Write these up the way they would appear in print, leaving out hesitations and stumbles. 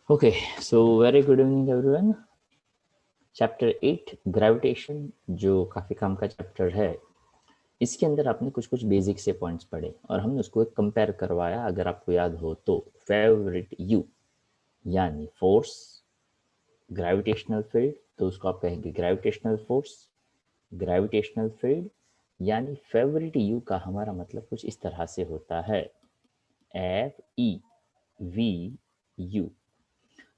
Okay, so very good evening everyone. Chapter 8 gravitation, जो काफ़ी काम का चैप्टर है, इसके अंदर आपने कुछ कुछ बेसिक से पॉइंट्स पढ़े और हमने उसको एक कंपेयर करवाया। अगर आपको याद हो तो फेवरेट यू यानी फोर्स, ग्रेविटेशनल फील्ड, तो उसको आप कहेंगे ग्रेविटेशनल फोर्स, ग्रेविटेशनल फील्ड यानी फेवरेट यू का हमारा मतलब कुछ इस तरह से होता है, एफ ई वी यू।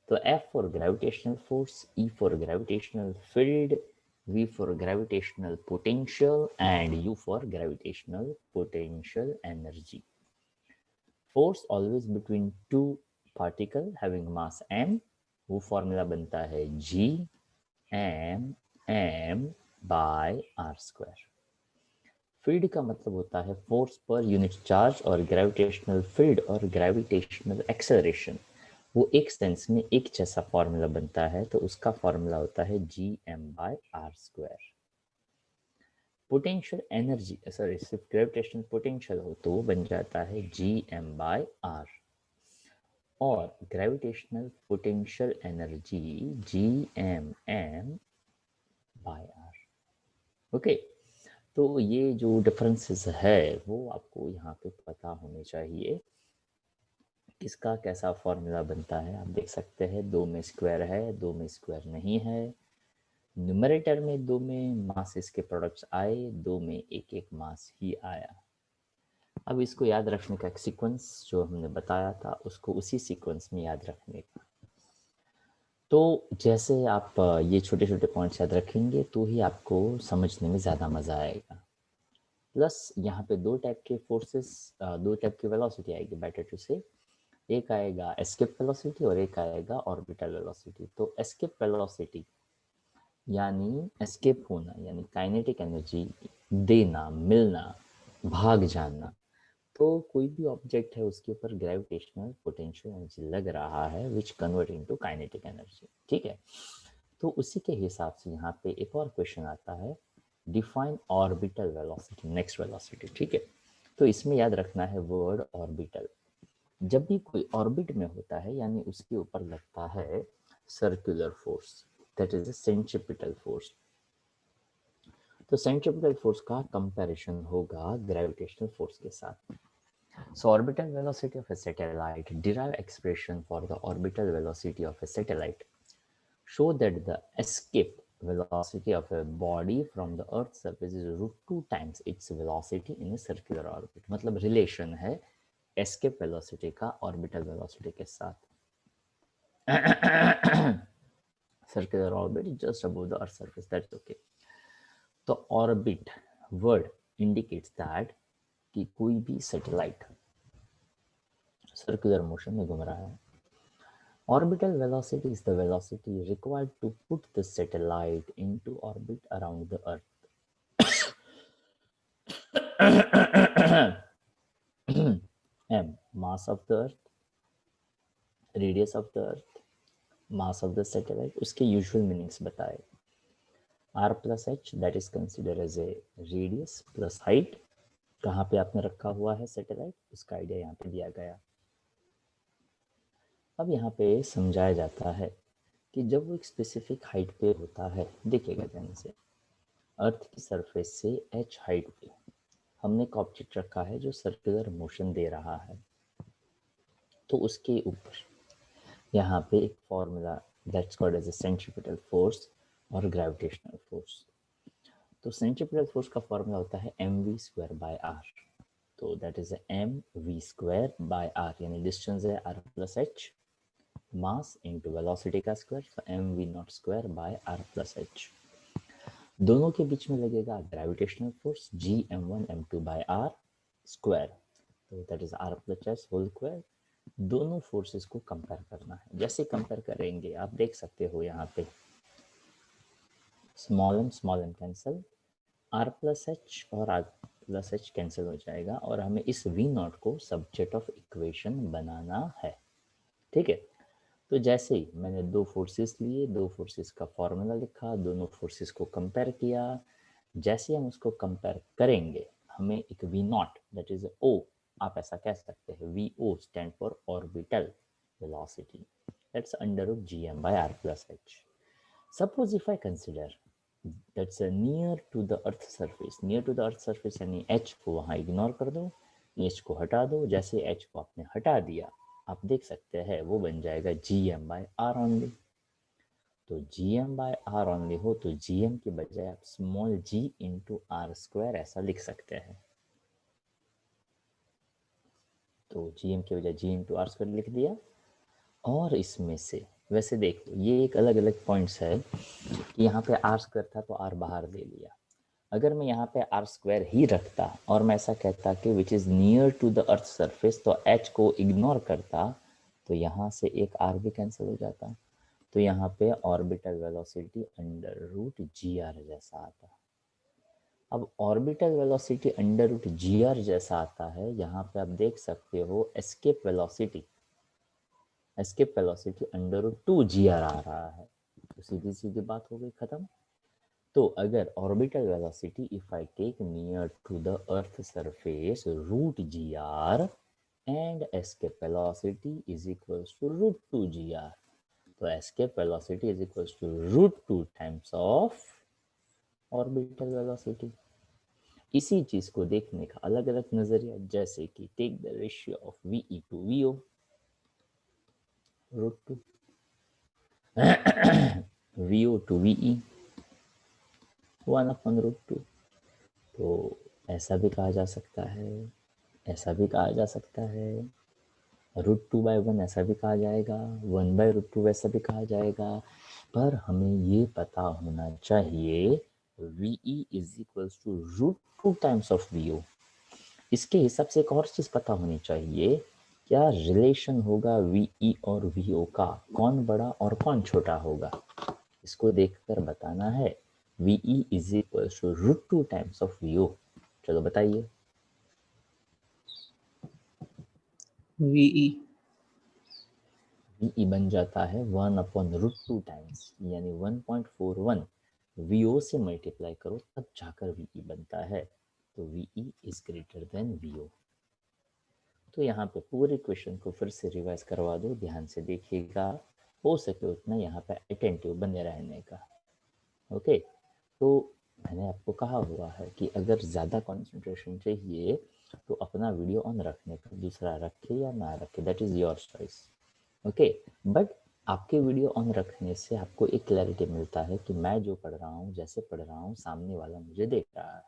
तो F for gravitational force, E for gravitational field, V for gravitational potential, and U for gravitational potential energy. Force always between two particle having mass m, वो फॉर्मूला बनता है G m by r square. Field का मतलब होता है force per unit charge, और gravitational field और gravitational acceleration वो एक सेंस में एक जैसा फॉर्मूला बनता है, तो उसका फॉर्मूला होता है G M by R square. Potential energy, sorry, सिर्फ ग्रेविटेशनल पोटेंशियल हो तो वो बन जाता है जी एम बाय आर, और gravitational potential energy G M by R. Okay, तो ये जो डिफरेंसेस है वो आपको यहाँ पे पता होने चाहिए। किसका कैसा फॉर्मूला बनता है आप देख सकते हैं, दो में स्क्वायर है, दो में स्क्वायर नहीं है। न्यूमरेटर में दो में मास इसके प्रोडक्ट्स आए, दो में एक एक मास ही आया। अब इसको याद रखने का एक सीक्वेंस जो हमने बताया था, उसको उसी सीक्वेंस में याद रखने का। तो जैसे आप ये छोटे छोटे पॉइंट्स याद रखेंगे तो ही आपको समझने में ज़्यादा मज़ा आएगा। प्लस यहाँ पे दो टाइप के फोर्सेस, दो टाइप की वेलोसिटी आएगी, बेटर टू से। एक आएगा एस्केप वेलोसिटी और एक आएगा ऑर्बिटल वेलोसिटी। तो एस्केप वेलोसिटी यानी एस्केप होना, यानी काइनेटिक एनर्जी देना, मिलना, भाग जाना। तो कोई भी ऑब्जेक्ट है उसके ऊपर ग्रेविटेशनल पोटेंशियल एनर्जी लग रहा है which convert into kinetic energy. ठीक है, तो उसी के हिसाब से यहाँ पे एक और क्वेश्चन आता है, define orbital velocity, next velocity. ठीक है, तो इसमें याद रखना है वर्ड ऑर्बिटल। जब भी कोई ऑर्बिट में होता है यानी उसके ऊपर लगता है circular force, that is centripetal force. तो सेंट्रिपिटल फोर्स का कंपैरिजन होगा ग्रेविटेशनल फोर्स के साथ। So orbital velocity of a satellite, derive expression for the orbital velocity of a satellite. Show that the escape velocity of a body from the earth's surface is root 2 times its velocity in a circular orbit. मतलब relation है escape velocity का orbital velocity के साथ। circular orbit is just above the earth's surface, that's okay. तो orbit word indicates that कि कोई भी satellite circular motion में घूम रहा है। Orbital velocity is the velocity required to put the satellite into orbit around the Earth. M, mass of the Earth, radius of the Earth, mass of the satellite, उसके usual meanings बताए। R plus H, that is considered as a radius plus height, कहाँ पे आपने रखा हुआ है satellite, उसका idea यहाँ पे दिया गया। अब यहाँ पे समझाया जाता है कि जब वो एक स्पेसिफिक हाइट पे होता है, देखिएगा ध्यान से, अर्थ की सरफेस से h हाइट पे हमने एक ऑब्जेक्ट रखा है जो सर्कुलर मोशन दे रहा है, तो उसके ऊपर यहाँ पे एक formula that's called as a centripetal force और ग्रेविटेशनल फोर्स। तो सेंट्रिपिटल फोर्स का फॉर्मूला होता है M V square by R. तो that is M V square by R, यानी डिस्टेंस है R plus H, mass into velocity का square, तो M V not square by R plus H. दोनों के बीच में लगेगा gravitational force G M one M two by R square, तो that is R plus S whole square. दोनों forces को कंपेयर करना है। जैसे कंपेयर करेंगे आप देख सकते हो यहाँ पे small m cancel, R plus H और आर प्लस एच कैंसिल हो जाएगा, और हमें इस वी नॉट को सब्जेक्ट ऑफ इक्वेशन बनाना है। ठीक है, तो जैसे ही मैंने दो फोर्सेस लिए, दो फोर्सेस का फॉर्मूला लिखा, दोनों फोर्सेस को कंपेयर किया, जैसे हम उसको कंपेयर करेंगे हमें एक V naught that is O, आप ऐसा कह सकते हैं V O stand for orbital velocity, that's under root gm by r plus h. Suppose if I consider that's near to the earth surface, near to the earth surface यानी h को वहाँ ignore कर दो, h को हटा दो. जैसे h को आपने हटा दिया, आप देख सकते हैं वो बन जाएगा gm by r only. तो gm by r only हो तो gm की बजाय आप small g into R square ऐसा लिख सकते हैं. तो gm की बजाय g इंटू आर स्क्वायर लिख दिया. और इसमें से वैसे देखो ये एक अलग अलग पॉइंट्स है कि यहाँ पे आर स्क्वायर था तो आर बाहर दे लिया. अगर मैं यहाँ पे आर स्क्वायर ही रखता और मैं ऐसा कहता कि which is near to the earth surface तो एच को इग्नोर करता तो यहाँ से एक आर भी कैंसिल हो जाता. तो यहाँ पे orbital velocity under root G R जैसा आता. अब orbital velocity under root G R जैसा आता है. यहाँ पे आप देख सकते हो escape velocity under root two G R आ रहा है. तो सीधी सीधी बात हो गई खत्म. तो अगर orbital velocity if I take near to the earth surface root G R and escape velocity is equals to root two G R. तो escape velocity is equals to root two times of orbital velocity. इसी चीज को देखने का अलग अलग नजरिया, जैसे कि take the ratio of V to V O root two V O to V E 1/√2. तो ऐसा भी कहा जा सकता है, ऐसा भी कहा जा सकता है. √2/1 ऐसा भी कहा जाएगा, 1/√2 वैसा भी कहा जाएगा. पर हमें ये पता होना चाहिए VE is equals to √2 times of VO. इसके हिसाब से एक और चीज़ पता होनी चाहिए, क्या रिलेशन होगा VE और VO का, कौन बड़ा और कौन छोटा होगा. इसको देखकर बताना है. VE is equals to √2 times of VO. चलो बताइए. VE बन जाता है 1/√2 टाइम्स, यानी 1.41. VO से मल्टीप्लाई करो तब जाकर VE बनता है. तो VE is greater than VO. तो यहाँ पे पूरे क्वेश्चन को फिर से रिवाइज करवा दो, ध्यान से देखिएगा, हो सके उतना यहाँ पे अटेंटिव बने रहने का. ओके. तो मैंने आपको कहा हुआ है कि अगर ज़्यादा कंसंट्रेशन चाहिए तो अपना वीडियो ऑन रखने का, दूसरा रखे या ना रखे that is your choice. Okay. But आपके वीडियो ऑन रखने से आपको एक क्लैरिटी मिलता है कि मैं जो पढ़ रहा हूँ, जैसे पढ़ रहा हूँ, सामने वाला मुझे देख रहा है.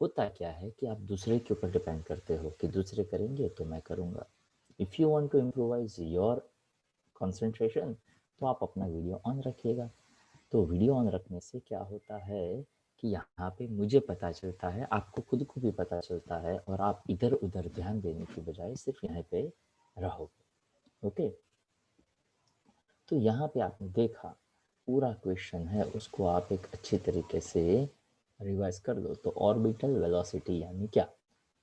होता क्या है कि आप दूसरे के ऊपर डिपेंड करते हो कि दूसरे करेंगे तो मैं करूँगा. If you want to improvise your concentration तो आप अपना वीडियो ऑन रखिएगा. तो वीडियो ऑन रखने से क्या होता है कि यहाँ पे मुझे पता चलता है, आपको खुद को भी पता चलता है, और आप इधर उधर ध्यान देने की बजाय सिर्फ यहाँ पे रहोगे. ओके. तो यहाँ पे आपने देखा पूरा क्वेश्चन है, उसको आप एक अच्छी तरीके से रिवाइज कर दो. तो ऑर्बिटल वेलोसिटी यानी क्या.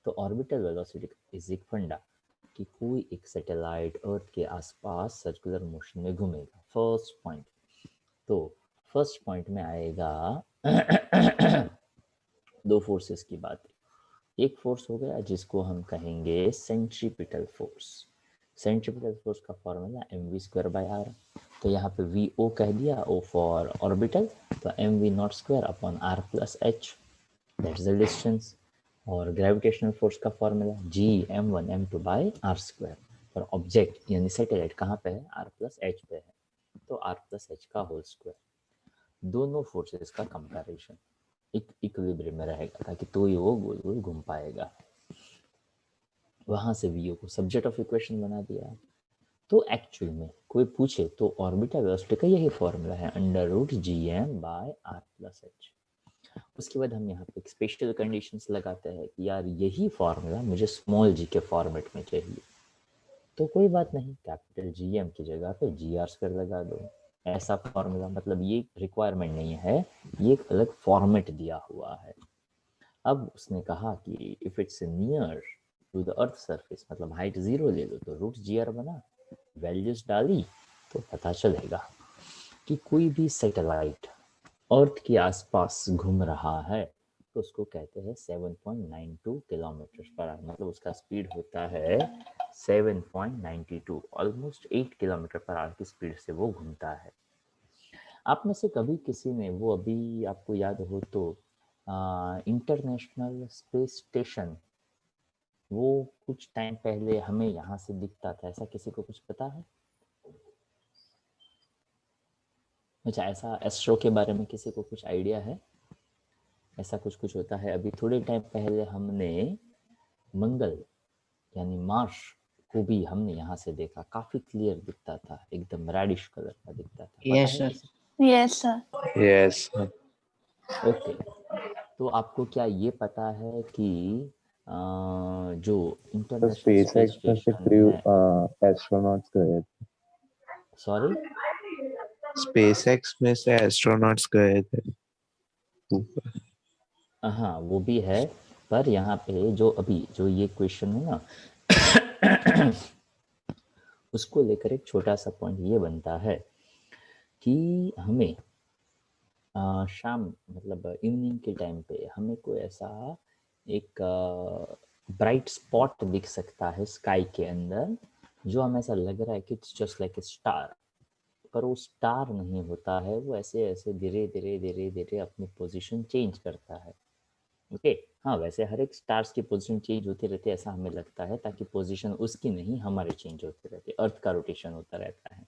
तो ऑर्बिटल वेलोसिटी इज एक फंडा कि कोई एक सैटेलाइट अर्थ के आसपास सर्कुलर मोशन में घूमेगा. First point. तो फर्स्ट पॉइंट में आएगा दो फोर्सेस की बात. एक फोर्स हो गया जिसको हम कहेंगे सेंट्रीपिटल फोर्स. सेंट्रीपिटल फोर्स का फॉर्मूला mv²/r. तो यहाँ पे vo कह दिया, o फॉर ऑर्बिटल, तो mv²/r + h, that is the distance. और ग्रेविटेशनल फोर्स का फॉर्मूला G(m1m2/r²) फॉर ऑब्जेक्ट यानी सैटेलाइट कहाँ पे है, r + h पे है, तो r + h का होल स्क्वायर. दोनों फोर्सेस का कंपैरिजन एक इक्विलिब्रियम में रहेगा ताकि तो ही वो गोल गोल घूम पाएगा. वहां से वीओ को सब्जेक्ट ऑफ इक्वेशन बना दिया. तो एक्चुअल में कोई पूछे तो ऑर्बिटल वेलोसिटी का यही फॉर्मूला है √Gm/r+h. उसके बाद हम यहाँ पे एक स्पेशल कंडीशंस लगाते हैं कि यार यही फॉर्मूला मुझे स्मॉल जी के फॉर्मेट में चाहिए. तो कोई बात नहीं, कैपिटल GM की जगह पे GR² लगा दो. ऐसा फॉर्मूला, मतलब ये रिक्वायरमेंट नहीं है, ये एक अलग फॉर्मेट दिया हुआ है. अब उसने कहा कि if it's near to the earth surface, मतलब हाइट 0 ले लो, तो √GR बना, वैल्यूज डाली तो पता चलेगा कि कोई भी सैटेलाइट अर्थ के आसपास घूम रहा है तो उसको कहते हैं 7.92 किलोमीटर पर आवर, मतलब उसका स्पीड होता है 7.92 ऑलमोस्ट 8 किलोमीटर पर आवर की स्पीड से वो घूमता है। आप में से कभी किसी ने, वो अभी आपको याद हो तो इंटरनेशनल स्पेस स्टेशन, वो कुछ टाइम पहले हमें यहाँ से दिखता था, ऐसा किसी को कुछ पता है? अच्छा, ऐसा एस्ट्रो के बारे में किसी को कुछ आइडिया है? ऐसा कुछ कुछ होता है। अभी थोड़े टाइम पहले हमने मंगल यानी मार्स को भी हमने यहाँ से देखा, काफी क्लियर दिखता था, एकदम रेडिश कलर का दिखता था। पता Yes, है sir. किसी? Yes, sir. Yes, sir. Okay, तो आपको क्या ये पता है कि जो तो इंटरनेशनल स्पेस SpaceX में से स्टेशन क्रू है, एस्ट्रोनॉट्स गए थे। सॉरी, SpaceX में से एस्ट्रोनॉट्स गए थे ऊपर। हाँ वो भी है, पर यहाँ पे जो अभी जो ये क्वेश्चन है ना उसको लेकर एक छोटा सा पॉइंट ये बनता है कि हमें शाम मतलब इवनिंग के टाइम पे हमें कोई ऐसा एक ब्राइट स्पॉट दिख सकता है स्काई के अंदर, जो हमें ऐसा लग रहा है कि it's just like a star, पर वो स्टार नहीं होता है, वो ऐसे ऐसे धीरे धीरे धीरे धीरे अपनी पोजीशन चेंज करता है। ओके, हाँ वैसे हर एक स्टार्स की पोजीशन चेंज होती रहती है ऐसा हमें लगता है, ताकि पोजीशन उसकी नहीं हमारे चेंज होते रहते, अर्थ का रोटेशन होता रहता है।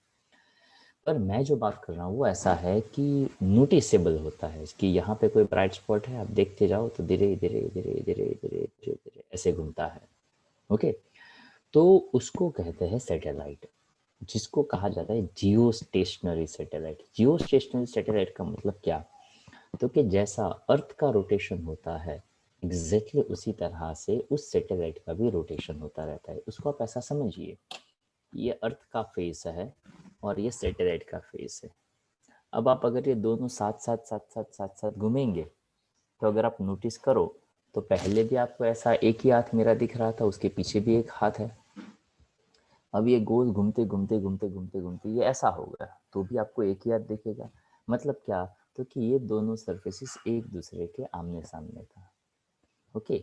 पर मैं जो बात कर रहा हूँ वो ऐसा है कि नोटिसेबल होता है कि यहाँ पे कोई ब्राइट स्पॉट है, आप देखते जाओ तो धीरे धीरे धीरे धीरे धीरे धीरे धीरे ऐसे घूमता है। ओके, तो उसको कहते हैं सैटेलाइट, जिसको कहा जाता है जियो स्टेशनरी सैटेलाइट। जियो स्टेशनरी सैटेलाइट का मतलब क्या, तो कि जैसा अर्थ का रोटेशन होता है एग्जैक्टली उसी तरह से उस सैटेलाइट का भी रोटेशन होता रहता है। उसको आप ऐसा समझिए, ये अर्थ का फेस है और ये सैटेलाइट का फेस है। अब आप अगर ये दोनों साथ साथ साथ साथ साथ साथ घूमेंगे, तो अगर आप नोटिस करो तो पहले भी आपको ऐसा एक ही हाथ मेरा दिख रहा था, उसके पीछे भी एक हाथ है। अब ये गोल घूमते घूमते घूमते घूमते घूमते ये ऐसा हो गया, तो भी आपको एक ही हाथ दिखेगा। मतलब क्या, तो कि ये दोनों सरफेसेस एक दूसरे के आमने सामने था। ओके,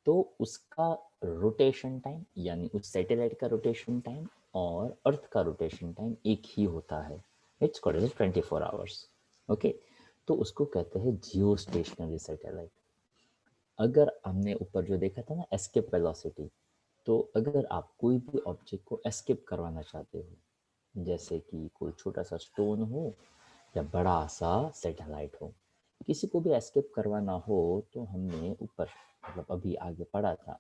तो उसका रोटेशन टाइम यानी उस सैटेलाइट का रोटेशन टाइम और अर्थ का रोटेशन टाइम एक ही होता है। It's called as 24 hours. Okay, तो उसको कहते हैं जियो स्टेशनरी सैटेलाइट। अगर हमने ऊपर जो देखा था ना एस्केप वेलोसिटी, तो अगर आप कोई भी ऑब्जेक्ट को एस्केप करवाना चाहते हो, जैसे कि कोई छोटा सा स्टोन हो या बड़ा सा सैटेलाइट हो, किसी को भी एस्केप करवाना हो, तो हमने ऊपर मतलब अभी आगे पढ़ा था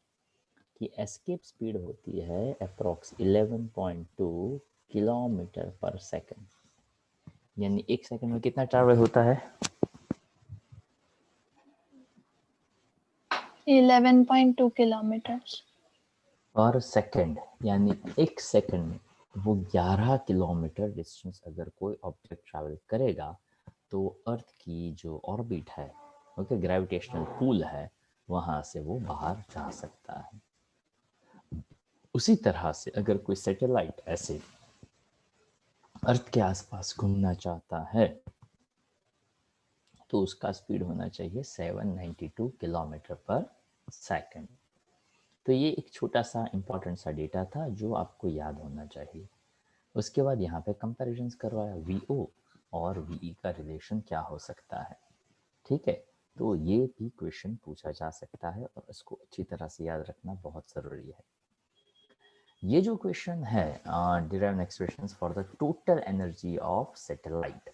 कि एस्केप स्पीड होती है अप्रॉक्स 11.2 किलोमीटर पर सेकंड, यानी एक सेकंड में कितना ट्रैवल होता है? 11.2 kilometers. पर सेकंड, यानी एक सेकंड में वो 11 किलोमीटर डिस्टेंस अगर कोई ऑब्जेक्ट ट्रैवल करेगा, तो अर्थ की जो ऑर्बिट है, ओके, ग्रेविटेशनल पुल है, वहाँ से वो बाहर जा सकता है। उसी तरह से अगर कोई सैटेलाइट ऐसे अर्थ के आसपास घूमना चाहता है, तो उसका स्पीड होना चाहिए 792 किलोमीटर पर सेकंड। तो ये एक छोटा सा इंपॉर्टेंट सा डेटा था जो आपको याद होना चाहिए। उसके बाद यहाँ पे कंपैरिजंस करवाया VO और VE का रिलेशन क्या हो सकता है। ठीक है, तो ये भी क्वेश्चन पूछा जा सकता है और इसको अच्छी तरह से याद रखना बहुत ज़रूरी है। ये जो क्वेश्चन है derive expressions for the total energy of satellite,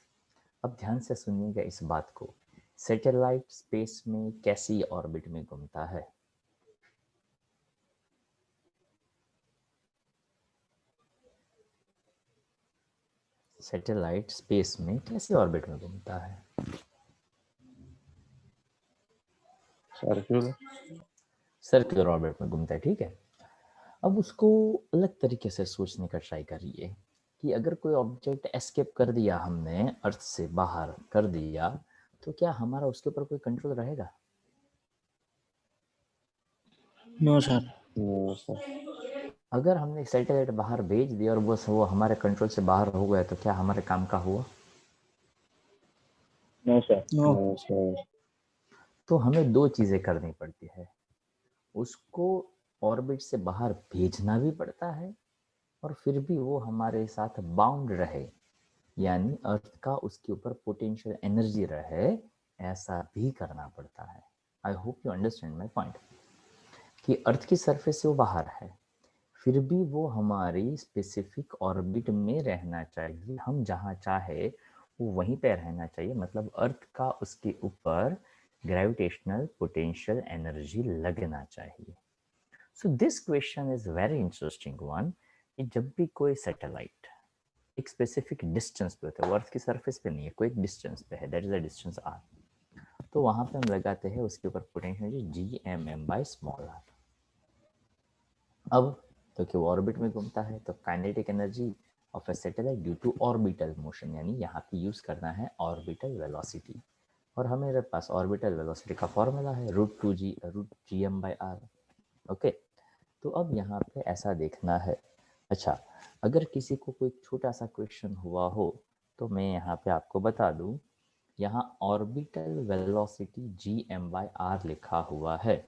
अब ध्यान से सुनिएगा इस बात को। सैटेलाइट स्पेस में कैसी ऑर्बिट में घूमता है? सैटेलाइट स्पेस में कैसी ऑर्बिट में घूमता है? सर्कुलर ऑर्बिट में घूमता है। ठीक है, अब उसको अलग तरीके से सोचने का ट्राई करिए कि अगर कोई ऑब्जेक्ट एस्केप कर दिया, हमने अर्थ से बाहर कर दिया, तो क्या हमारा उसके ऊपर कोई कंट्रोल रहेगा? No, sir. No, sir. अगर हमने सैटेलाइट बाहर भेज दिया और बस वो हमारे कंट्रोल से बाहर हो गया, तो क्या हमारे काम का हुआ? No sir. No. No, sir. तो हमें दो चीज़ें करनी पड़ती है, उसको ऑर्बिट से बाहर भेजना भी पड़ता है और फिर भी वो हमारे साथ बाउंड रहे, यानी अर्थ का उसके ऊपर पोटेंशियल एनर्जी रहे, ऐसा भी करना पड़ता है। I hope you understand my point कि अर्थ की सरफेस से वो बाहर है, फिर भी वो हमारी स्पेसिफिक ऑर्बिट में रहना चाहिए। हम जहाँ चाहे वो वहीं पे रहना चाहिए, मतलब अर्थ का उसके ऊपर ग्रेविटेशनल पोटेंशियल एनर्जी लगना चाहिए। So this question is very interesting one कि जब भी कोई सैटेलाइट एक स्पेसिफिक डिस्टेंस पे होता है, वो अर्थ की सरफेस पे नहीं है, कोई एक डिस्टेंस पे है, that is the distance R, तो वहां पे हम लगाते हैं उसके ऊपर potential energy GMM by small r. अब तो कि वो ऑर्बिट में घूमता है तो kinetic energy of a satellite due to orbital motion, यानी यहाँ पे यूज करना है ऑर्बिटल वेलोसिटी, और हमारे पास ऑर्बिटल वेलोसिटी का फॉर्मूला है √GM/r। ओके, तो अब यहाँ पे ऐसा देखना है। अच्छा, अगर किसी को कोई छोटा सा क्वेश्चन हुआ हो तो मैं यहाँ पे आपको बता दूं, यहाँ ऑर्बिटल वेलोसिटी GM/r लिखा हुआ है।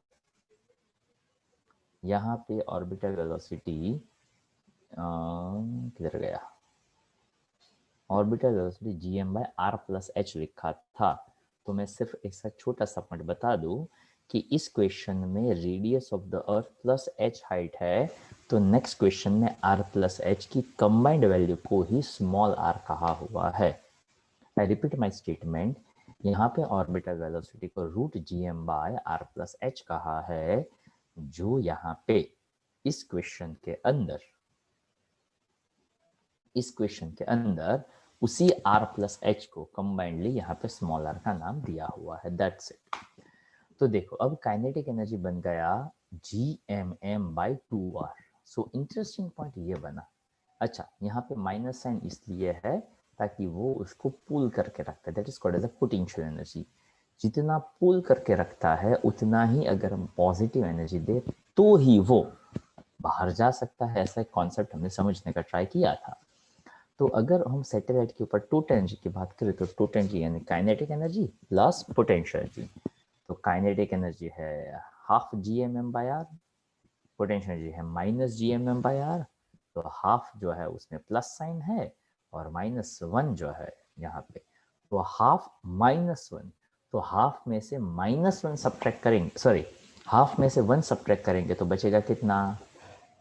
यहाँ पे ऑर्बिटल वेलोसिटी किधर गया, ऑर्बिटल वेलोसिटी GM/r+h लिखा था। तो मैं सिर्फ एक छोटा सा पॉइंट बता दूं कि इस क्वेश्चन में radius of the earth plus h height है, तो नेक्स्ट क्वेश्चन में r+h की कंबाइंड वैल्यू को ही स्मॉल r कहा हुआ है। आई रिपीट माई स्टेटमेंट, यहाँ पे ऑर्बिटल वेलोसिटी को √GM/r+h कहा है, जो यहाँ पे इस क्वेश्चन के अंदर उसी r+h को कंबाइंडली यहाँ पे स्मॉल r का नाम दिया हुआ है, दैट्स इट। तो देखो अब काइनेटिक एनर्जी बन गया GMM/2r। सो इंटरेस्टिंग पॉइंट ये बना। अच्छा, यहाँ पे माइनस साइन इसलिए है ताकि वो उसको पुल करके रखता है, that is called as a potential energy. जितना पुल करके रखता है उतना ही अगर हम पॉजिटिव एनर्जी दे तो ही वो बाहर जा सकता है, ऐसा एक कॉन्सेप्ट हमने समझने का ट्राई किया था। तो अगर हम सैटेलाइट के ऊपर टोटल एनर्जी की बात करें तो टोटल एनर्जी यानी kinetic energy plus potential energy. तो काइनेटिक एनर्जी है ½ GMM/r, पोटेंशियल एनर्जी है -GMM/r। तो हाफ जो है उसमें प्लस साइन है और -1 जो है यहाँ पे, तो हाफ -1, तो हाफ में से -1 सब्ट्रैक्ट करेंगे, सॉरी हाफ में से 1 सब्ट्रैक्ट करेंगे तो बचेगा कितना,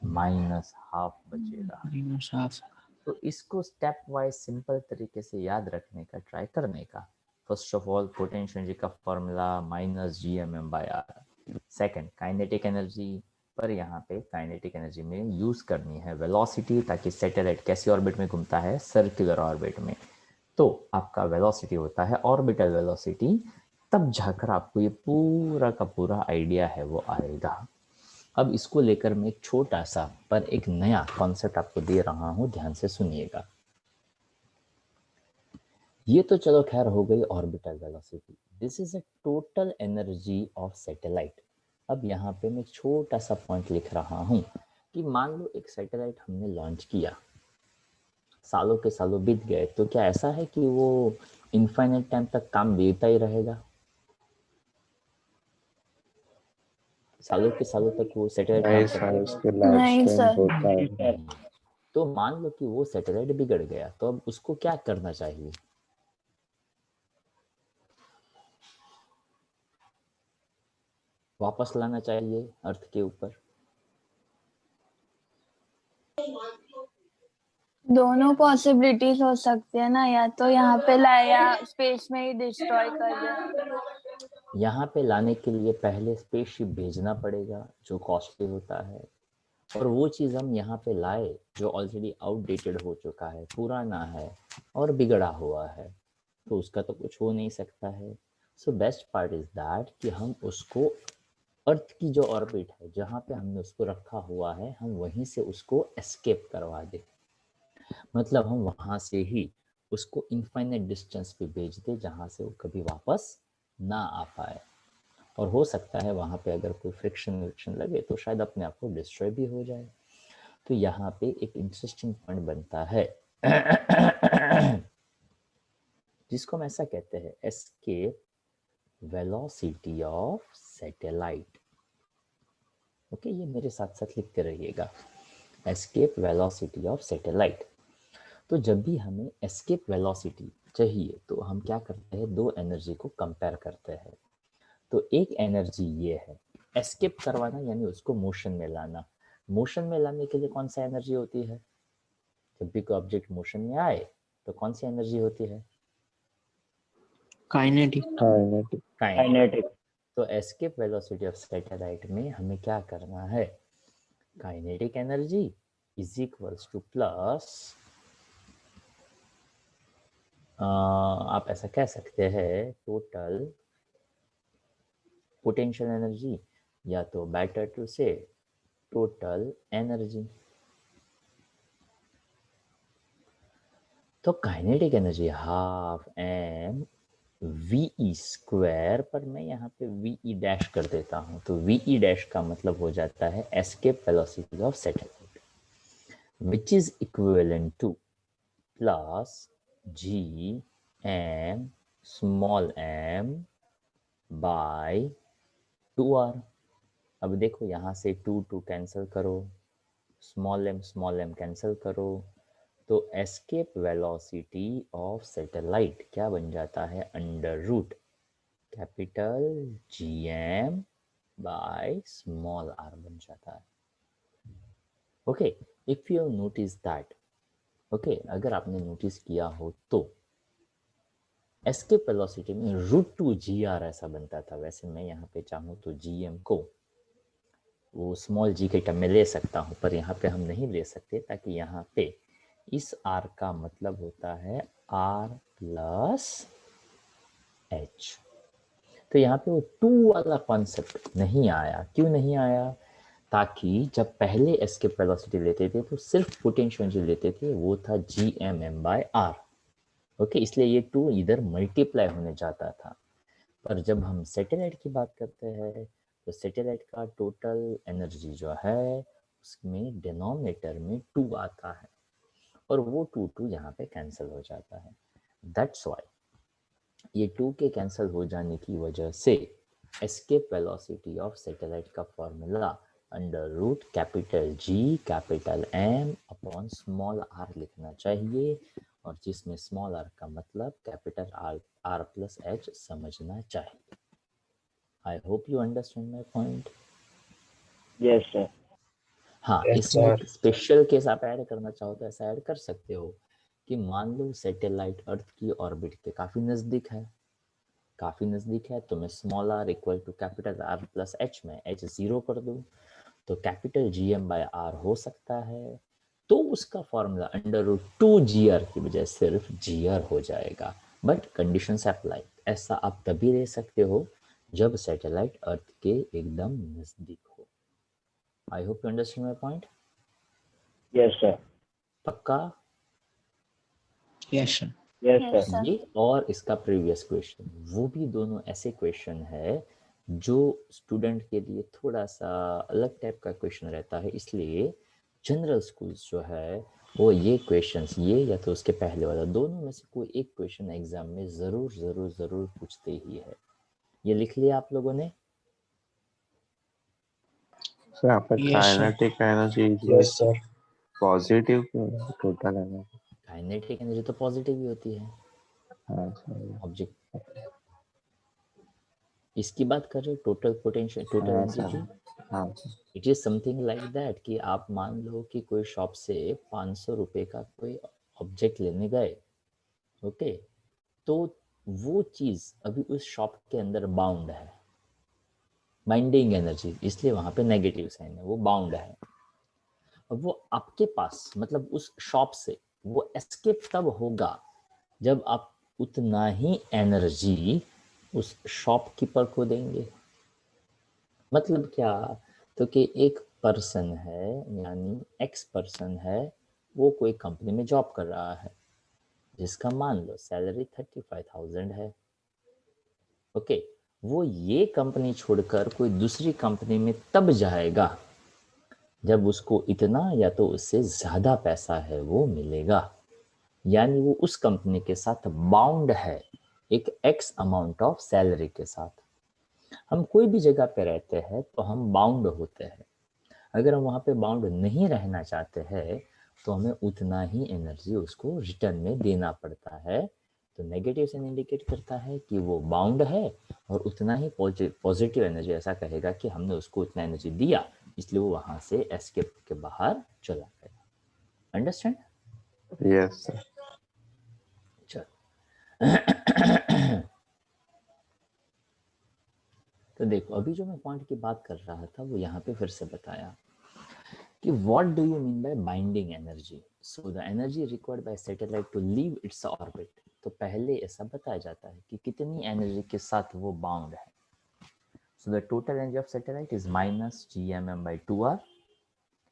-½ बचेगा। -½ तो इसको स्टेप वाइज सिंपल तरीके से याद रखने का ट्राई करने का। First of all potential energy का formula -GMM/r। Second kinetic energy, पर यहाँ पे काइनेटिक एनर्जी में यूज करनी है वेलोसिटी, ताकि सैटेलाइट कैसी ऑर्बिट में घूमता है, सर्कुलर ऑर्बिट में, तो आपका वेलोसिटी होता है ऑर्बिटल वेलोसिटी। तब जाकर आपको ये पूरा का पूरा आइडिया है वो आएगा। अब इसको लेकर मैं एक छोटा सा पर एक नया कॉन्सेप्ट आपको दे रहा हूं, ध्यान से सुनिएगा। ये तो चलो खैर हो गई orbital velocity, this is a total energy of satellite. अब यहाँ पे मैं छोटा सा पॉइंट लिख रहा हूँ कि मान लो एक सैटेलाइट हमने लॉन्च किया, सालों के सालों बीत गए, तो क्या ऐसा है कि वो इनफाइनाइट टाइम तक काम देता ही रहेगा? सालों के सालों तक वो सैटेलाइट काम नहीं करता सर, रहेगा? उसके लाइफ नहीं स्पैन सर। होता है। नहीं। तो मान लो कि वो सैटेलाइट बिगड़ गया, तो अब उसको क्या करना चाहिए? वापस लाना चाहिए अर्थ के ऊपर। दोनों पॉसिबिलिटीज हो सकती है ना, या तो यहाँ पे लाए या स्पेस में ही डिस्ट्रॉय कर दे। यहाँ पे लाने के लिए पहले स्पेसशिप भेजना पड़ेगा, जो कॉस्टली होता है, और वो चीज़ हम यहाँ पे लाए जो ऑलरेडी आउटडेटेड हो चुका है, पुराना है और बिगड़ा हुआ है, तो उसका तो कुछ हो नहीं सकता है। So best part is that कि हम उसको अर्थ की जो ऑर्बिट है जहाँ पे हमने उसको रखा हुआ है, हम वहीं से उसको एस्केप करवा दें, मतलब हम वहाँ से ही उसको इनफाइनाइट डिस्टेंस पे भेज दें जहाँ से वो कभी वापस ना आ पाए। और हो सकता है वहाँ पे अगर कोई फ्रिक्शन लगे तो शायद अपने आप को डिस्ट्रॉय भी हो जाए। तो यहाँ पे एक इंटरेस्टिंग पॉइंट बनता है जिसको हम ऐसा कहते हैं escape velocity of satellite. Okay, ये मेरे साथ साथ लिखते रहिएगा, एस्केप वेलोसिटी ऑफ सैटेलाइट। तो जब भी हमें एस्केप वेलोसिटी चाहिए तो हम क्या करते हैं, दो एनर्जी को कंपेयर करते हैं। तो एक एनर्जी ये है एस्केप करवाना, यानी उसको मोशन में लाना। मोशन में लाने के लिए कौन सा एनर्जी होती है, जब भी कोई ऑब्जेक्ट मोशन में आए तो कौन सी एनर्जी होती है, काइनेटिक। Kinetic. काइनेटिक। तो एस्केप वेलोसिटी ऑफ सैटेलाइट में हमें क्या करना है, kinetic energy is equals two plus, आप ऐसा कह सकते हैं, टोटल पोटेंशियल एनर्जी, या तो better to say total energy. तो kinetic energy half M V square, पर मैं यहाँ पे वी डैश कर देता हूँ, तो वी डैश का मतलब हो जाता है escape velocity of satellite, which is equivalent to plus G M small m by 2r। अब देखो यहाँ से 2 कैंसिल करो, स्मॉल एम कैंसिल करो, तो एस्केप वेलोसिटी ऑफ सैटेलाइट क्या बन जाता है, under root capital G M by small r बन जाता है। Okay, if you notice that, okay, अगर आपने नोटिस किया हो तो एस्केप वेलोसिटी में √2 GR ऐसा बनता था। वैसे मैं यहाँ पे चाहूँ तो GM को वो स्मॉल g के टर्म में ले सकता हूँ, पर यहाँ पे हम नहीं ले सकते, ताकि यहाँ पे इस r का मतलब होता है r प्लस h। तो यहाँ पे वो 2 वाला कॉन्सेप्ट नहीं आया। क्यों नहीं आया, ताकि जब पहले एस्केप वेलोसिटी लेते थे तो सिर्फ पोटेंशियल जो लेते थे वो था gm/r। ओके, इसलिए ये 2 इधर मल्टीप्लाई होने जाता था। पर जब हम सैटेलाइट की बात करते हैं तो सैटेलाइट का टोटल एनर्जी जो है उसमें डिनोमिनेटर में 2 आता है, और वो 2 यहाँ पे कैंसिल हो जाता है। दैट्स वाई ये 2 के कैंसिल हो जाने की वजह से एस्केप वेलोसिटी ऑफ सैटेलाइट का formula under root capital G capital M upon small r लिखना चाहिए, और जिसमें स्मॉल r का मतलब कैपिटल R प्लस H समझना चाहिए। I hope you understand my point. Yes sir. हाँ, Yes, इसमें sir. एक स्पेशल केस आप ऐड करना चाहो तो ऐसा ऐड कर सकते हो कि मान लो सैटेलाइट अर्थ की ऑर्बिट के काफ़ी नज़दीक है, तो मैं small r equal to capital R plus H में H 0 कर दूँ तो कैपिटल GM/R हो सकता है। तो उसका फॉर्मूला √2 GR की बजाय सिर्फ GR हो जाएगा, बट कंडीशंस अप्लाई। ऐसा आप तभी ले सकते हो जब सैटेलाइट अर्थ के एकदम नज़दीक हो। I hope you understand my point. Yes sir. पक्का? Yes, sir. Yes Yes, sir. sir. ये और इसका प्रीवियस क्वेश्चन, वो भी दोनों ऐसे क्वेश्चन है जो स्टूडेंट के लिए थोड़ा सा अलग टाइप का क्वेश्चन रहता है, इसलिए जनरल स्कूल्स जो है वो ये क्वेश्चंस, ये या तो उसके पहले वाला, दोनों में से कोई एक क्वेश्चन एग्जाम में ज़रूर ज़रूर ज़रूर पूछते ही है। ये लिख लिया आप लोगों ने? So यहाँ पे Yes, sir. kinetic energy is Yes, sir. positive total energy. Kinetic energy तो पॉजिटिव ही होती है हाँ सर। ऑब्जेक्ट। इसकी बात कर रहे हो टोटल पोटेंशियल, टोटल हाँ एनर्जी की। सर। हाँ sir. It is something like that कि आप मान लो कि कोई शॉप से 500 रुपए का कोई ऑब्जेक्ट लेने गए, ओके, तो वो चीज अभी उस शॉप के अंदर बाउंड है, बाइंडिंग एनर्जी, इसलिए वहां पे नेगेटिव साइन है, वो बाउंड है। अब वो आपके पास मतलब उस शॉप से वो एस्केप तब होगा जब आप उतना ही एनर्जी उस शॉपकीपर को देंगे। मतलब क्या, तो कि एक पर्सन है, यानी एक्स पर्सन है, वो कोई कंपनी में जॉब कर रहा है जिसका मान लो सैलरी 35,000 है। ओके, वो ये कंपनी छोड़कर कोई दूसरी कंपनी में तब जाएगा जब उसको इतना या तो उससे ज़्यादा पैसा है वो मिलेगा, यानी वो उस कंपनी के साथ बाउंड है एक एक्स अमाउंट ऑफ सैलरी के साथ। हम कोई भी जगह पे रहते हैं तो हम बाउंड होते हैं, अगर हम वहाँ पे बाउंड नहीं रहना चाहते हैं तो हमें उतना ही एनर्जी उसको रिटर्न में देना पड़ता है। तो नेगेटिव से इंडिकेट करता है कि वो बाउंड है और उतना ही पॉजिटिव एनर्जी ऐसा कहेगा कि हमने उसको उतना एनर्जी दिया, इसलिए वो वहाँ से एस्केप के बाहर चला गया। अंडरस्टैंड? Yes sir. चल तो देखो अभी जो मैं पॉइंट की बात कर रहा था वो यहाँ पे फिर से बताया कि what do you mean by binding energy. So the energy required by satellite to leave its orbit. तो पहले ऐसा बताया जाता है कि कितनी एनर्जी के साथ वो बाउंड है। सो the total energy of satellite is minus gmm/2r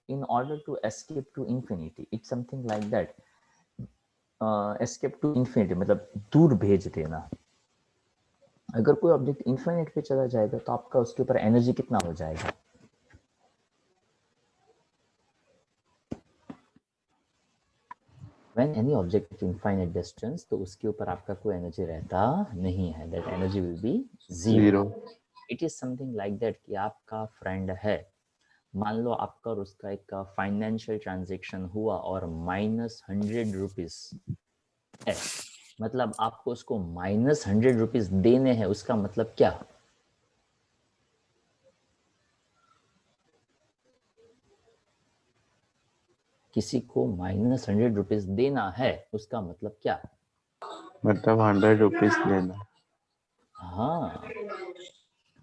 in order to escape to infinity. It's something like that. Escape to infinity मतलब दूर भेज देना। अगर कोई ऑब्जेक्ट इन्फिनिट पे चला जाएगा तो आपका उसके ऊपर एनर्जी कितना हो जाएगा? When any object is infinite distance तो उसके ऊपर आपका कोई एनर्जी रहता नहीं है। That energy will be zero. It is something like that कि आपका फ्रेंड है, मान लो आपका और उसका एक फाइनेंशियल ट्रांजेक्शन हुआ और -100 रुपीज है, मतलब आपको उसको -100 रुपीज देने हैं। उसका मतलब क्या? किसी को -100 रुपीज देना है, उसका मतलब क्या? मतलब 100 रुपीज देना। हाँ,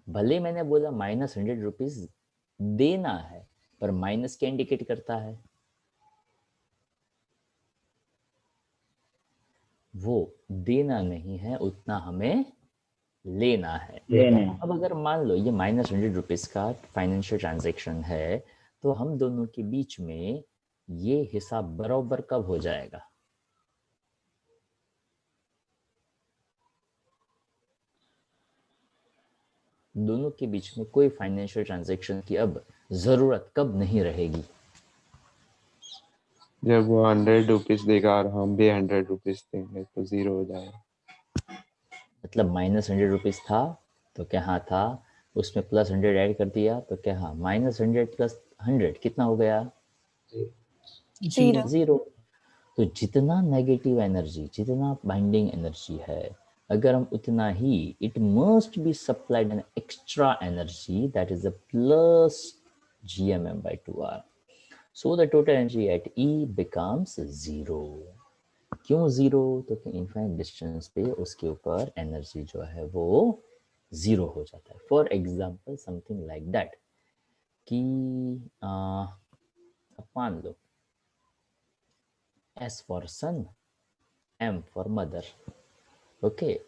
भले मैंने बोला -100 रुपीज देना है, पर माइनस क्या इंडिकेट करता है? वो देना नहीं है, उतना हमें लेना है। लेने अब अगर मान लो ये -100 रुपीज का फाइनेंशियल ट्रांजैक्शन है तो हम दोनों के बीच में ये हिसाब बराबर कब हो जाएगा? दोनों के बीच में कोई फाइनेंशियल ट्रांजैक्शन की अब जरूरत कब नहीं रहेगी? जब वो 100 रुपीज देगा और हम भी 100 रुपीज देंगे तो 0 हो जाएगा। मतलब -100 रुपीज था तो क्या था, उसमें +100 ऐड कर दिया तो क्या, -100 + 100 कितना हो गया? जीरो। 0। तो जितना नेगेटिव एनर्जी, जितना बाइंडिंग एनर्जी है, अगर हम उतना ही, it must be supplied an extra energy that is + gmm/2r. So the total energy at E becomes 0. क्यों 0? तो इनफाइनाइट डिस्टेंस पे उसके ऊपर एनर्जी जो है वो 0 हो जाता है। For example something like that कि मान लो S for sun, M for mother. Okay,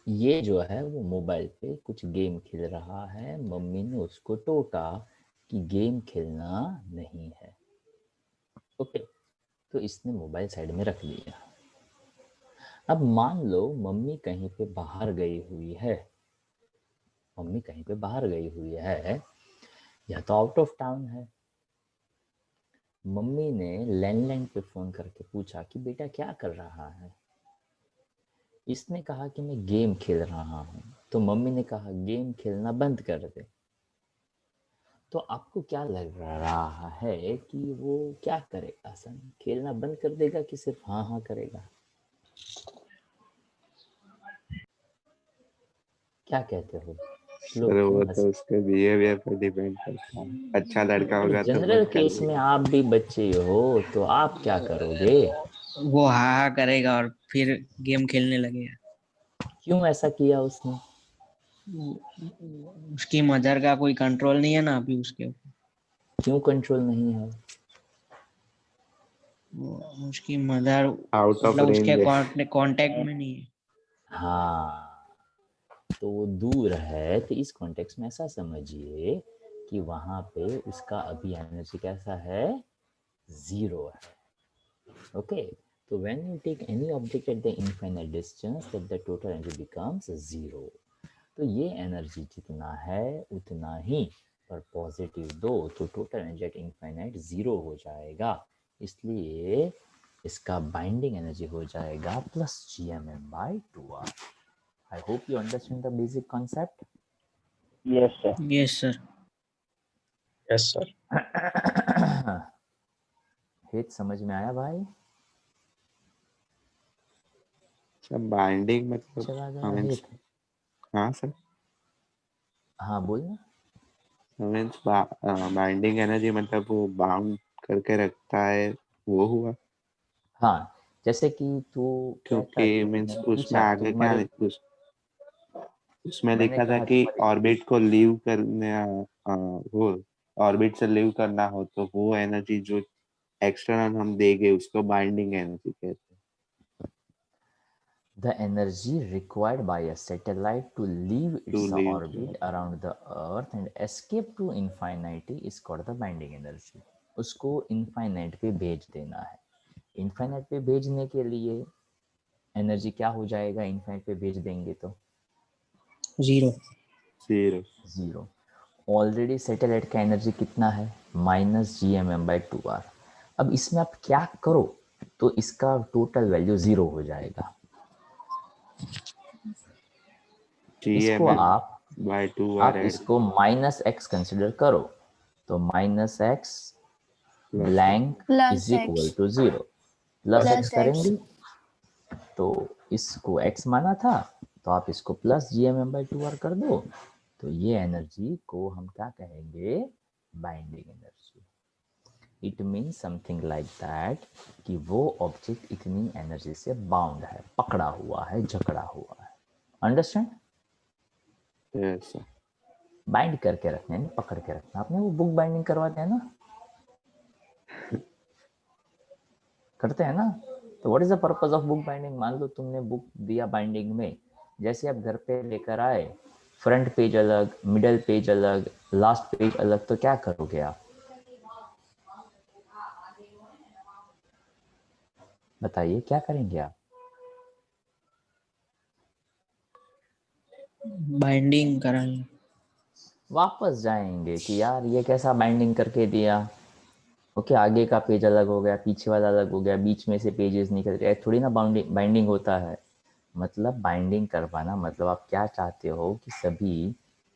ये जो है वो मोबाइल पे कुछ गेम खेल रहा है, मम्मी ने उसको टोका कि गेम खेलना नहीं है। ओके, तो इसने मोबाइल साइड में रख दिया। अब मान लो मम्मी कहीं पे बाहर गई हुई है, मम्मी कहीं पे बाहर गई हुई है या तो आउट ऑफ टाउन है। मम्मी ने लैंडलाइन पे फोन करके पूछा कि बेटा क्या कर रहा है? इसने कहा कि मैं गेम खेल रहा हूँ। तो मम्मी ने कहा गेम खेलना बंद कर दे। तो आपको क्या लग रहा है कि वो क्या करेगा? सन खेलना बंद कर देगा कि सिर्फ हाँ हाँ करेगा? क्या कहते हो? सर वो तो उसके बिहेवियर पर डिपेंड करता है। अच्छा लड़का होगा तो जनरल बंद कर केस में देगा। आप भी बच्चे हो तो आप क्या करोगे? वो हा करेगा और फिर गेम खेलने लगेगा। क्यों ऐसा किया उसने? उसकी मदर का कोई कंट्रोल नहीं है ना अभी उसके ऊपर। क्यों कंट्रोल नहीं है? उसकी मदर आउट ऑफ मतलब रेंज उसके कांटेक्ट में नहीं है। हाँ, तो वो दूर है। तो इस कॉन्टेक्स्ट में ऐसा समझिए कि वहां पे उसका अभी एनर्जी कैसा है? 0 है। ओके, तो when you take any object at the infinite distance that the total energy becomes 0। तो ये एनर्जी जितना है उतना ही, पर पॉजिटिव दो तो टोटल एनर्जी एट इनफाइनाइट 0 हो जाएगा। इसलिए इसका बाइंडिंग एनर्जी हो जाएगा +gmm/2r. I hope you understand the basic concept. Yes, sir. Yes sir. Yes sir. हित समझ में आया भाई? सब बाइंडिंग मतलब चला गया मीन्स हित। हाँ सर, हाँ बोल ना। मीन्स बाइंडिंग एनर्जी मतलब वो बाउंड करके रखता है, वो हुआ। हाँ, जैसे कि तू कहता क्योंकि कि मीन्स मैंने उसमें पूछा आगे क्या तुम्हारे, उसमें मैंने लिखा था कहा कि तुम्हारे, ऑर्बिट को लीव करने वो ऑर्बिट से लीव करना हो तो वो एनर्जी जो एक्सटर्नल हम देंगे उसको बाइंडिंग एनर्जी कहते हैं। the energy required by a satellite to leave To its leave orbit around the earth and escape to infinity is called the binding energy. उसको इनफाइनाइट पे भेज देना है। इनफाइनाइट पे भेजने के लिए एनर्जी क्या हो जाएगा? इनफाइनाइट पे भेज देंगे तो 0। जीरो। ऑलरेडी सैटेलाइट का एनर्जी कितना है? -gmm/2r। अब इसमें आप क्या करो तो इसका टोटल वैल्यू 0 हो जाएगा। इसको आप इसको -x कंसिडर करो तो -x blank plus is equal X to 0 plus plus X करेंगे एक्स तो इसको x माना था तो आप इसको +gmm/2r कर दो तो ये एनर्जी को हम क्या कहेंगे? Binding energy. It means something like that कि वो ऑब्जेक्ट इतनी एनर्जी से बाउंड है, पकड़ा हुआ है, जकड़ा हुआ है। अंडरस्टैंड? यस बाइंड करके रखना है, पकड़ के रखना। आपने वो बुक बाइंडिंग करवाते हैं ना, करते हैं ना, तो what is the purpose of book binding? मान लो तुमने बुक दिया बाइंडिंग में, जैसे आप घर पे लेकर आए, फ्रंट पेज अलग, मिडल पेज अलग, लास्ट पेज अलग, तो क्या करोगे आप? बताइए क्या करेंगे आप? बाइंडिंग कराएंगे। वापस जाएंगे कि यार ये कैसा बाइंडिंग करके दिया। ओके, आगे का पेज अलग हो गया, पीछे वाला अलग हो गया, बीच में से पेजेस निकल गए, थोड़ी ना बाइंडिंग होता है। मतलब बाइंडिंग करवाना मतलब आप क्या चाहते हो कि सभी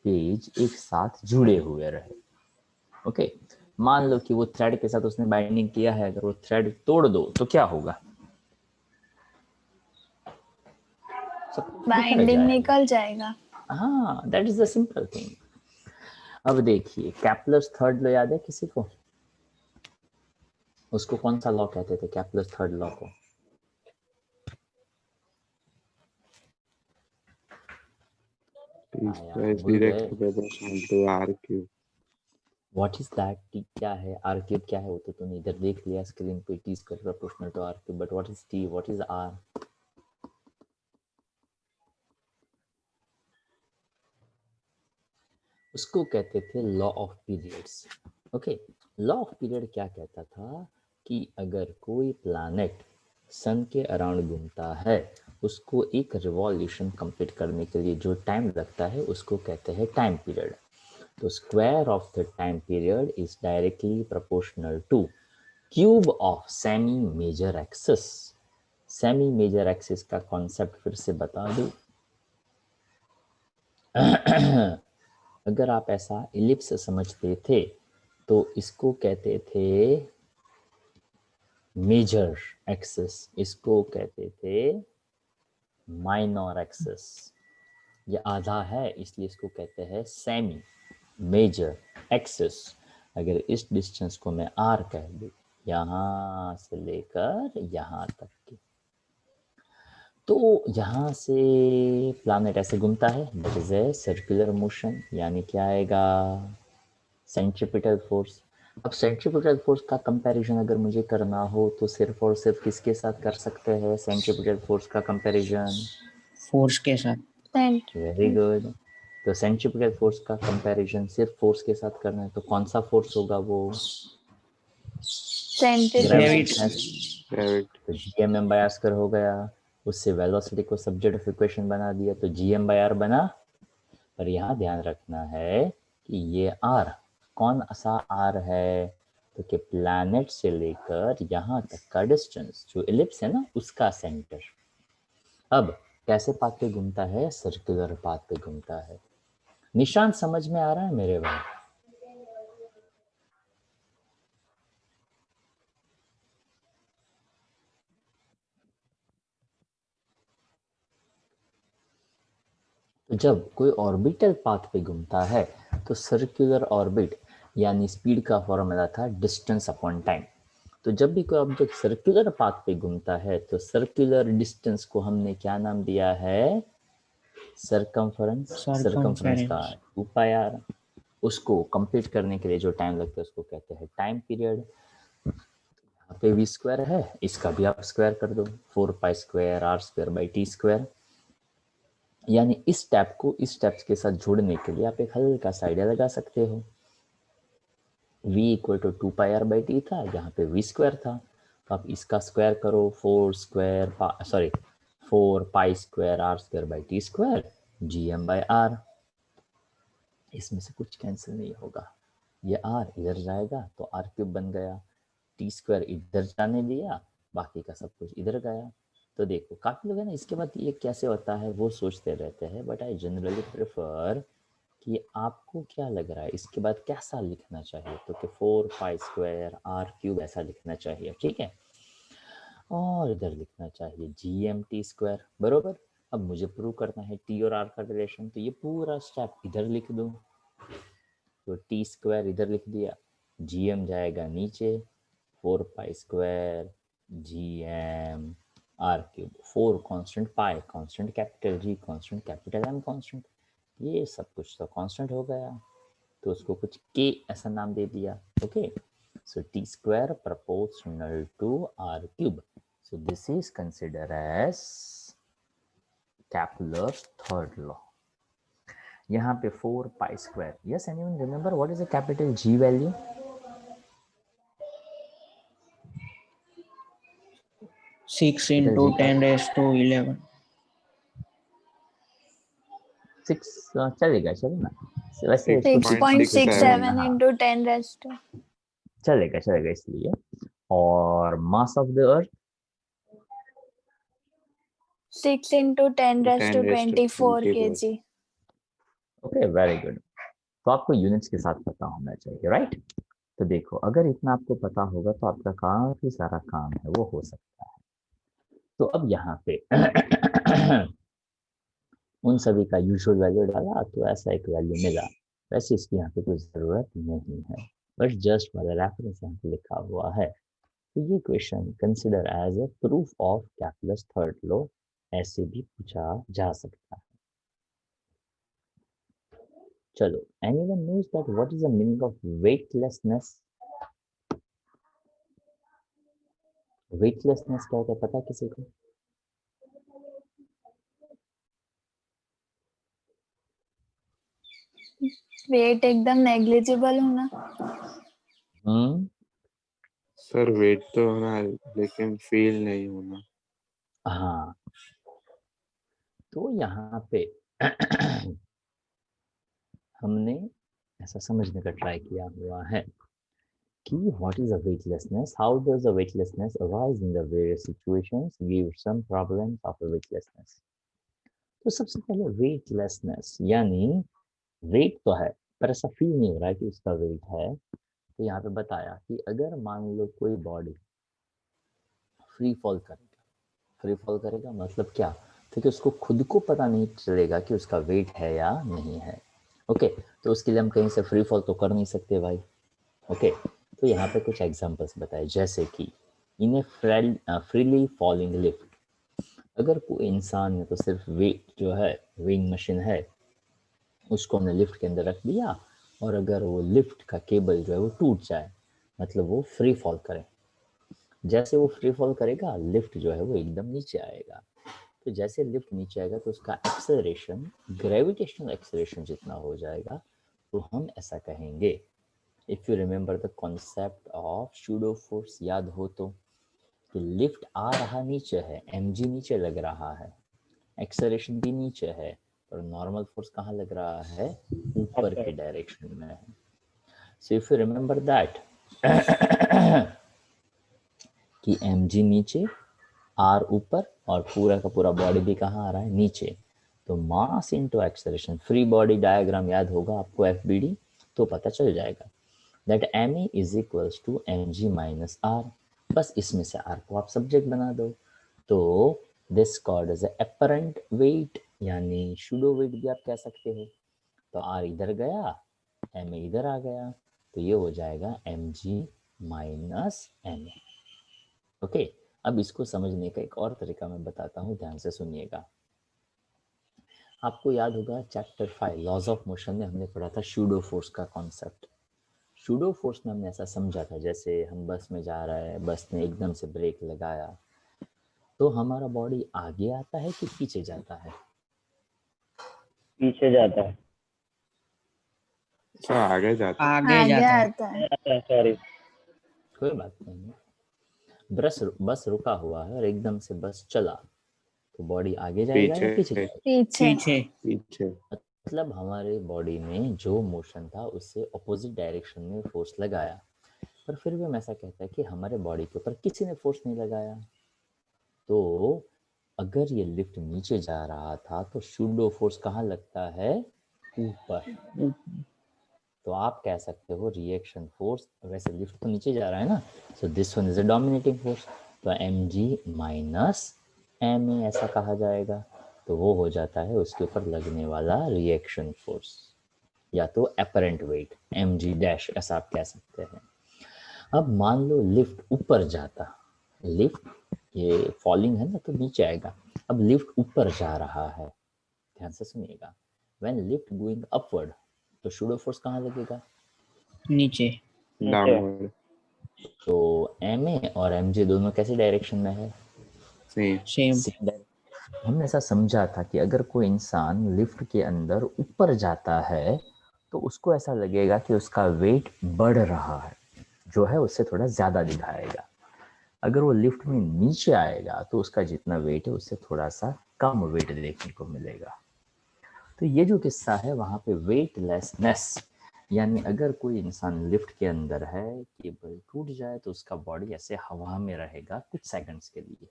पेज एक साथ जुड़े हुए रहे। ओके, मान लो कि वो थ्रेड के साथ उसने बाइंडिंग किया है, अगर वो थ्रेड तोड़ दो तो क्या होगा? सब बिखर बाइंडिंग जाएगा। निकल जाएगा। हाँ, that is the simple thing. अब देखिए, कैप्लर्स थर्ड लॉ याद है किसी को? उसको कौन सा लॉ कहते थे, कैप्लर्स थर्ड लॉ को? भूल गए? What is that? क्या है आर क्यूब? क्या है वो तो तूने इधर देख लिया स्क्रीन पे, T square proportional to R cube, but what is T, what is R? उसको कहते थे law of periods. Okay, law of period क्या कहता था कि अगर कोई प्लैनेट सन के अराउंड घूमता है, उसको एक रिवॉल्यूशन कंप्लीट करने के लिए जो टाइम लगता है उसको कहते हैं टाइम पीरियड। तो square of the time period is directly proportional to cube of semi major axis. Semi major axis का कॉन्सेप्ट फिर से बता दूं। अगर आप ऐसा इलिप्स समझते थे तो इसको कहते थे मेजर एक्सिस, इसको कहते थे माइनर एक्सिस। ये आधा है इसलिए इसको कहते हैं सेमी मेजर एक्सिस। अगर इस डिस्टेंस को मैं आर कह दूं, यहाँ से लेकर यहाँ तक की, तो यहाँ से प्लैनेट ऐसे घूमता है, that is a circular motion, यानी क्या आएगा? Centripetal force. अब सेंट्रीपिटल फोर्स का कंपैरिजन अगर मुझे करना हो तो सिर्फ और सिर्फ किसके साथ कर सकते हैं सेंट्रीपिटल फोर्स का कंपैरिजन? फोर्स के साथ। Very good. तो सेंट्रीपिटल फोर्स का कंपैरिजन सिर्फ फोर्स के साथ करना है तो कौन सा फोर्स होगा वो? सेंट्रीफ्यूगल। तो gmm/r² हो गया। उससे वेलोसिटी को सब्जेक्ट ऑफ इक्वेशन बना दिया तो gm/r बना। पर यहाँ ध्यान रखना है कि ये r कौन सा r है? तो कि प्लैनेट से लेकर यहाँ तक का डिस्टेंस जो इलिप्स है ना उसका सेंटर। अब कैसे पाथ पे घूमता है? सर्कुलर पाथ पे घूमता है। निशान समझ में आ रहा है मेरे भाई? तो जब कोई ऑर्बिटल पाथ पे घूमता है तो सर्कुलर ऑर्बिट यानी स्पीड का फॉर्मूला था डिस्टेंस अपॉन टाइम। तो जब भी कोई ऑब्जेक्ट सर्कुलर पाथ पे घूमता है तो सर्कुलर डिस्टेंस को हमने क्या नाम दिया है? सर्कमफरेंस। सर्कमफरेंस का 2 पाई आर। उसको कंप्लीट करने के लिए जो टाइम लगता है उसको कहते हैं टाइम पीरियड। यहाँ पे वी स्क्वायर है, इसका भी आप स्क्वायर कर दो, 4 pi square R square by T square. यानी इस स्टेप को इस स्टेप्स के साथ जोड़ने के लिए आप एक हल्का सा आइडिया लगा सकते हो। v equal to 2 pi R by T था, यहाँ पे v स्क्वायर था, तो आप इसका स्क्वायर करो, 4 pi square R square by T square G M by R. इसमें से कुछ कैंसिल नहीं होगा, ये r इधर जाएगा तो r क्यूब बन गया, टी स्क्वायर इधर जाने दिया, बाकी का सब कुछ इधर गया। तो देखो काफी लोग है ना इसके बाद ये कैसे होता है वो सोचते रहते हैं, बट आई जनरली प्रेफर कि आपको क्या लग रहा है इसके बाद कैसा लिखना चाहिए, तो कि 4 पाई स्क्वायर आर क्यूब ऐसा लिखना चाहिए, ठीक है। और इधर लिखना चाहिए जी एम टी स्क्वायर, बरोबर। अब मुझे प्रूव करना है टी और आर का रिलेशन, तो ये पूरा स्टेप इधर लिख दूं, तो टी स्क्वायर इधर लिख दिया, जी एम जाएगा नीचे, 4 pi square G M R cube, 4 constant, pi constant, capital G constant, capital M constant, ये सब कुछ तो कांस्टेंट हो गया, तो उसको कुछ के ऐसा नाम दे दिया, okay. So T square proportional to R cube, so this is consider as Kepler third law. यहाँ पे 4 pi square, yes anyone remember what is the capital G value? 6 into 10 raised to 11. 6 चलेगा, चलेगा वैसे 6.67 हाँ, into 10 raised to चलेगा चलेगा इसलिए। और mass of the earth 6 into 10 raised to 10 raised to 24 24. kg. Okay very good. तो आपको यूनिट्स के साथ पता होना चाहिए, राइट। तो देखो अगर इतना आपको पता होगा तो आपका काफी सारा काम है वो हो सकता है। तो अब यहाँ पे उन सभी का यूजुअल वैल्यू डाला तो ऐसा एक वैल्यू मिला, वैसे इसकी यहाँ पे कोई ज़रूरत नहीं है, बट जस्ट फॉर रेफरेंस यहाँ पे लिखा हुआ है। तो ये question consider as a proof of Kepler's third law, ऐसे भी पूछा जा सकता है। चलो, anyone knows that what is the meaning of weightlessness? Weightlessness क्या होता है पता किसी को? वेट एकदम नेग्लिजिबल होना। सर वेट तो होना है लेकिन फील नहीं होना। हाँ, तो यहाँ पे हमने ऐसा समझने का ट्राई किया हुआ है कि what is a weightlessness, how does a weightlessness arise in the various situations, give some problems of a weightlessness। तो सबसे पहले weightlessness यानी वेट तो है पर ऐसा फील नहीं हो रहा है कि उसका वेट है। तो यहाँ पे बताया कि अगर मान लो कोई बॉडी फ्री फॉल करेगा, फ्री फॉल करेगा मतलब क्या, तो कि उसको खुद को पता नहीं चलेगा कि उसका वेट है या नहीं है, ओके। तो उसके लिए हम कहीं से फ्री फॉल तो कर नहीं सकते भाई, ओके। तो यहाँ पे कुछ एग्जांपल्स बताए, जैसे कि इन ए फ्रीली फॉलिंग लिफ्ट, अगर कोई इंसान ने तो सिर्फ वेट जो है वेइंग मशीन है उसको हमने लिफ्ट के अंदर रख दिया, और अगर वो लिफ्ट का केबल जो है वो टूट जाए, मतलब वो फ्री फॉल करे, जैसे वो फ्री फॉल करेगा लिफ्ट जो है वो एकदम नीचे आएगा। तो जैसे लिफ्ट नीचे आएगा तो उसका एक्सेलरेशन ग्रेविटेशनल एक्सेलरेशन जितना हो जाएगा, तो हम ऐसा कहेंगे, if you remember the concept of pseudo force, याद हो तो, कि लिफ्ट आ रहा नीचे है, mg नीचे लग रहा है, एक्सेलरेशन भी नीचे है, पर नॉर्मल फोर्स कहाँ लग रहा है, ऊपर के डायरेक्शन में है। So if you remember that कि mg नीचे r ऊपर और पूरा का पूरा बॉडी भी कहाँ आ रहा है, नीचे, तो mass into acceleration, free body diagram याद होगा आपको एफबीडी, तो पता चल जाएगा that me is equals to mg minus r। बस इसमें से r को आप सब्जेक्ट बना दो, तो this called as apparent weight यानी शूडो वेट भी आप कह सकते हो। तो आर इधर गया, एम इधर आ गया, तो ये हो जाएगा एम जी माइनस एम। ओके, अब इसको समझने का एक और तरीका मैं बताता हूँ, ध्यान से सुनिएगा। आपको याद होगा चैप्टर 5 लॉज ऑफ मोशन में हमने पढ़ा था शूडो फोर्स का कॉन्सेप्ट। शूडो फोर्स में हमने ऐसा समझा था, जैसे हम बस में जा रहे हैं, बस ने एकदम से ब्रेक लगाया, तो हमारा बॉडी आगे आता है कि पीछे जाता है? पीछे जाता है। अच्छा आगे जाता है। आगे आगे जाता है। आता है। सॉरी। कोई बात नहीं। बस रुका हुआ है और एकदम से बस चला, तो बॉडी आगे जाएगा या पीछे पीछे जाएगा? पीछे। पीछे। पीछे। मतलब हमारे बॉडी में जो मोशन था उससे अपोजिट डायरेक्शन में फोर्स लगाया, पर फिर भी हम ऐसा कहते हैं कि हमारे बॉडी के ऊपर किसी ने फोर्स नहीं लगाया। तो अगर ये लिफ्ट नीचे जा रहा था तो शूडो फोर्स कहाँ लगता है? ऊपर। तो आप कह सकते हो रिएक्शन फोर्स, वैसे लिफ्ट तो नीचे जा रहा है ना, so this one is a dominating force, तो M ji minus M A ऐसा कहा जाएगा। तो वो हो जाता है उसके ऊपर लगने वाला रिएक्शन फोर्स, या तो apparent weight m g dash ऐसा आप कह सकते हैं। अब मान लो लिफ्ट ऊपर जाता, लिफ्ट ये फॉलिंग है ना तो नीचे आएगा, अब लिफ्ट ऊपर जा रहा है, ध्यान से सुनिएगा। व्हेन लिफ्ट गोइंग अपवर्ड, तो शूडो फोर्स कहाँ लगेगा? नीचे। डाउनवर्ड। तो एम ए और एम जे दोनों कैसे डायरेक्शन में है? सेम। सेम। Same direction. हमने ऐसा समझा था कि अगर कोई इंसान लिफ्ट के अंदर ऊपर जाता है तो उसको ऐसा लगेगा कि उसका वेट बढ़ रहा है, जो है उससे थोड़ा ज़्यादा दिखाएगा। अगर वो लिफ्ट में नीचे आएगा तो उसका जितना वेट है उससे थोड़ा सा कम वेट देखने को मिलेगा। तो ये जो किस्सा है वहाँ पे वेटलेसनेस, यानी अगर कोई इंसान लिफ्ट के अंदर है, केबल टूट जाए तो उसका बॉडी ऐसे हवा में रहेगा कुछ सेकंड्स के लिए,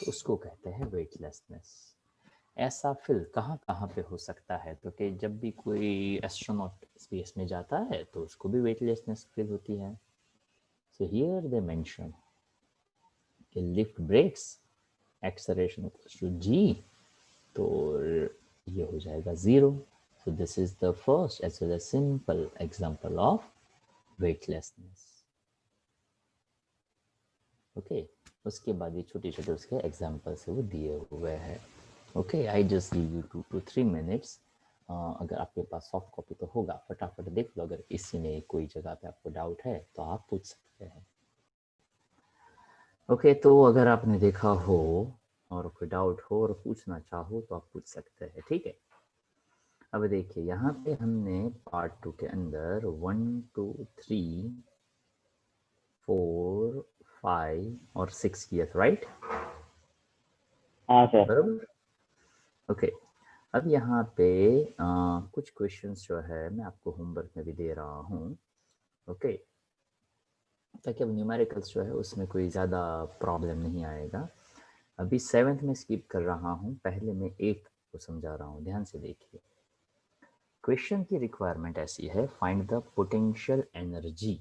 तो उसको कहते हैं वेटलेसनेस। ऐसा फील कहाँ कहाँ पे हो सकता है? तो कि जब भी कोई एस्ट्रोनॉट स्पेस में जाता है तो उसको भी वेटलेसनेस फील होती है। सो हियर दे मेंशन कि lift breaks, acceleration equals to g, तो ये हो जाएगा 0। So this is the first as well as simple example of weightlessness. Okay, उसके बाद ये छोटे छोटे उसके एग्जांपल्स वो दिए हुए हैं। Okay, I just give you 2 to 3 minutes। अगर आपके पास सॉफ्ट कॉपी तो होगा, फटाफट देख लो, अगर इसी में कोई जगह पे आपको डाउट है तो आप पूछ सकते हैं। ओके, तो अगर आपने देखा हो और कोई डाउट हो और पूछना चाहो तो आप पूछ सकते हैं, ठीक है। अब देखिए यहाँ पे हमने पार्ट 2 के अंदर 1 2 3 4 5 और 6 किया था, राइट? हाँ सर। बराबर। ओके, अब यहाँ पे कुछ क्वेश्चंस जो है मैं आपको होमवर्क में भी दे रहा हूँ, ओके, ताकि अब न्यूमेरिकल्स जो है उसमें कोई ज़्यादा प्रॉब्लम नहीं आएगा। अभी 7th में स्किप कर रहा हूँ, पहले मैं 8th को समझा रहा हूँ, ध्यान से देखिए। क्वेश्चन की रिक्वायरमेंट ऐसी है, फाइंड द पोटेंशियल एनर्जी,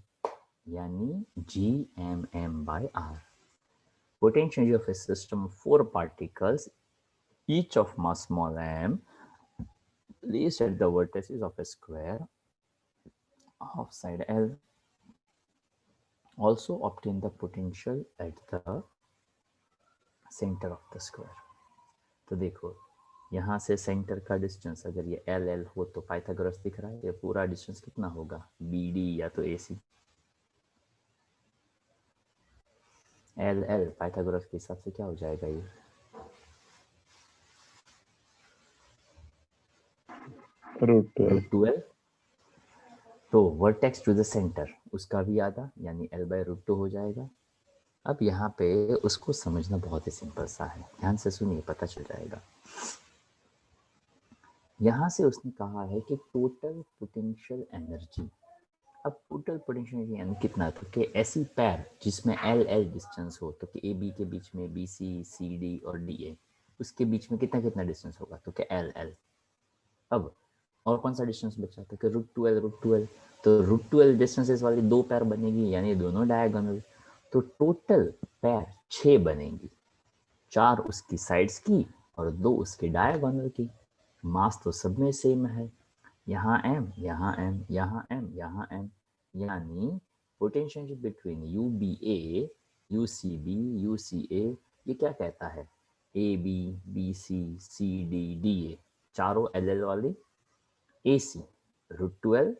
यानी Gmm/r. Potential energy of a system of 4 particles, each of mass small m, placed at the vertices of a square of side L. Also obtain the potential at the center of the square. तो देखो यहाँ से centre का distance अगर ये L L हो तो Pythagoras दिख रहा है, ये पूरा डिस्टेंस कितना होगा? बी डी या तो ए सी। एल एल पाइथागोरस के हिसाब से क्या हो जाएगा? ये √12। तो वर्टेक्स टू द सेंटर उसका भी आधा, यानी L/√2 हो जाएगा। अब यहाँ पे उसको समझना बहुत ही सिंपल सा है, ध्यान से सुनिए, पता चल जाएगा। यहाँ से उसने कहा है कि टोटल पोटेंशियल एनर्जी। अब टोटल पोटेंशियल एनर्जी यानी कितना? तो कि ऐसी पैर जिसमें एल एल डिस्टेंस हो, तो कि ए बी के बीच में बी सी सी डी और डी ए, उसके बीच में कितना कितना डिस्टेंस होगा? तो कि एल एल। अब और कौन सा डिस्टेंस बचा? तो कि √12, तो √12 डिस्टेंसेस वाली 2 पैर बनेगी, यानी दोनों डायगोनल, तो टोटल पैर 6 बनेगी, 4 उसकी साइड्स की और 2 उसके डायगोनल की। मास तो सब में सेम है, यहाँ m, यहाँ m, यहाँ m, यहाँ m, यानी potential between UBA, UCB, UCA ये क्या कहता है, AB, BC, CD, DA चारों LL वाले, AC √12,